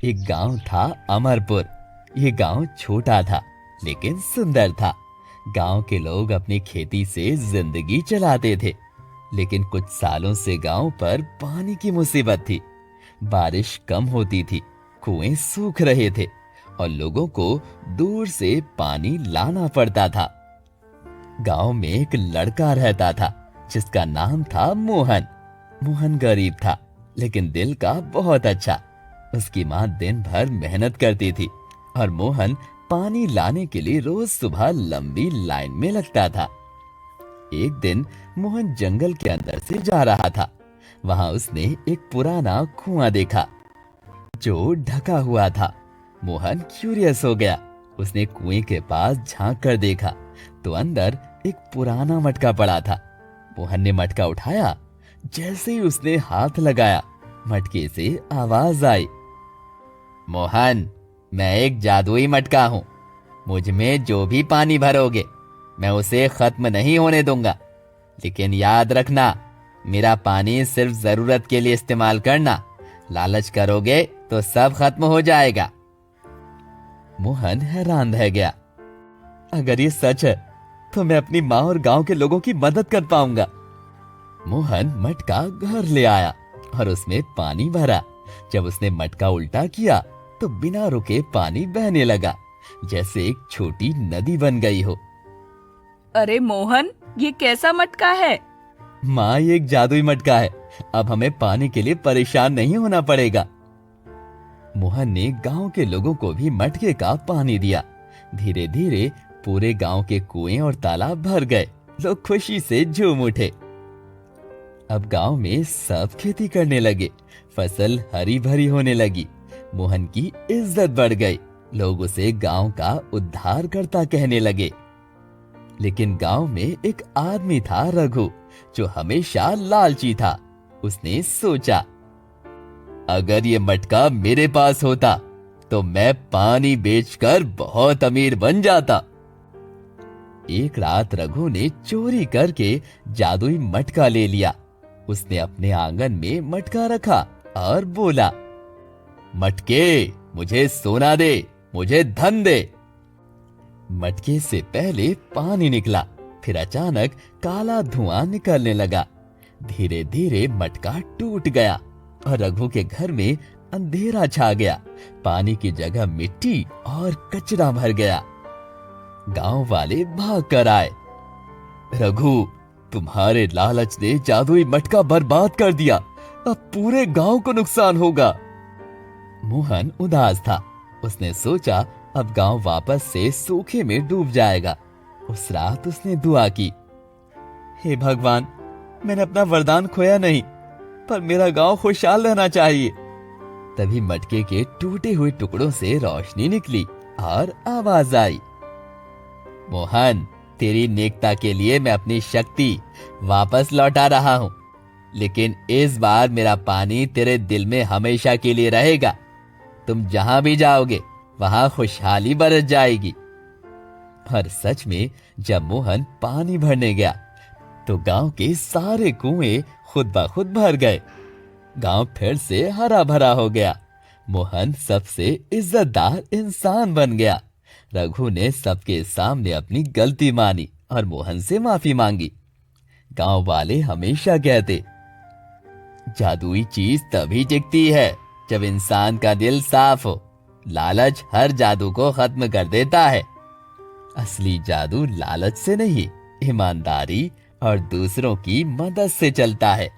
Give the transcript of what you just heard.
एक गांव था अमरपुर। ये गांव छोटा था लेकिन सुंदर था। गांव के लोग अपनी खेती से जिंदगी चलाते थे। लेकिन कुछ सालों से गांव पर पानी की मुसीबत थी। बारिश कम होती थी, कुएं सूख रहे थे और लोगों को दूर से पानी लाना पड़ता था। गांव में एक लड़का रहता था जिसका नाम था मोहन। मोहन गरीब था लेकिन दिल का बहुत अच्छा। उसकी माँ दिन भर मेहनत करती थी और मोहन पानी लाने के लिए रोज सुबह लंबी लाइन में लगता था। एक दिन मोहन जंगल के अंदर से जा रहा था। वहां उसने एक पुराना कुआं देखा जो ढका हुआ था। मोहन क्यूरियस हो गया। उसने कुएं के पास झांक कर देखा तो अंदर एक पुराना मटका पड़ा था। मोहन ने मटका उठाया। जैसे ही उसने हाथ लगाया, मटके से आवाज आई, मोहन, मैं एक जादुई मटका हूँ। मुझ में जो भी पानी भरोगे मैं उसे खत्म नहीं होने दूंगा। लेकिन याद रखना, मेरा पानी सिर्फ जरूरत के लिए इस्तेमाल करना। लालच करोगे तो सब खत्म हो जाएगा। मोहन हैरान रह गया। अगर ये सच है तो मैं अपनी माँ और गांव के लोगों की मदद कर पाऊंगा। मोहन मटका घर ले आया और उसमें पानी भरा। जब उसने मटका उल्टा किया तो बिना रुके पानी बहने लगा, जैसे एक छोटी नदी बन गई हो। अरे मोहन, ये कैसा मटका है? माँ, ये एक जादुई मटका है। अब हमें पानी के लिए परेशान नहीं होना पड़ेगा। मोहन ने गांव के लोगों को भी मटके का पानी दिया। धीरे धीरे पूरे गांव के कुएं और तालाब भर गए। लोग खुशी से झूम उठे। अब गांव में सब खेती करने लगे। फसल हरी भरी होने लगी। मोहन की इज्जत बढ़ गई। लोग उसे गांव का उद्धारकर्ता कहने लगे। लेकिन गांव में एक आदमी था, रघु, जो हमेशा लालची था। उसने सोचा, अगर ये मटका मेरे पास होता तो मैं पानी बेचकर बहुत अमीर बन जाता। एक रात रघु ने चोरी करके जादुई मटका ले लिया। उसने अपने आंगन में मटका रखा और बोला, मटके, मुझे सोना दे, मुझे धन दे। मटके से पहले पानी निकला, फिर अचानक काला धुआं निकलने लगा। धीरे धीरे मटका टूट गया और रघु के घर में अंधेरा छा गया। पानी की जगह मिट्टी और कचरा भर गया। गांव वाले भाग कर आए। रघु, तुम्हारे लालच ने जादुई मटका बर्बाद कर दिया। अब पूरे गांव को नुकसान होगा। मोहन उदास था। उसने सोचा, अब गांव वापस से सूखे में डूब जाएगा। उस रात उसने दुआ की, हे भगवान, मैंने अपना वरदान खोया नहीं, पर मेरा गांव खुशहाल रहना चाहिए। तभी मटके के टूटे हुए टुकड़ों से रोशनी निकली और आवाज आई, मोहन, तेरी नेकता के लिए मैं अपनी शक्ति वापस लौटा रहा हूँ। लेकिन इस बार मेरा पानी तेरे दिल में हमेशा के लिए रहेगा। तुम जहां भी जाओगे वहां खुशहाली बरस जाएगी। और सच में जब मोहन पानी भरने गया तो गांव के सारे कुएं खुद ब खुद भर गए। गांव फिर से हरा भरा हो गया। मोहन सबसे इज्जतदार इंसान बन गया। रघु ने सबके सामने अपनी गलती मानी और मोहन से माफी मांगी। गांव वाले हमेशा कहते, जादुई चीज तभी टिकती है जब इंसान का दिल साफ हो। लालच हर जादू को खत्म कर देता है। असली जादू लालच से नहीं, ईमानदारी और दूसरों की मदद से चलता है।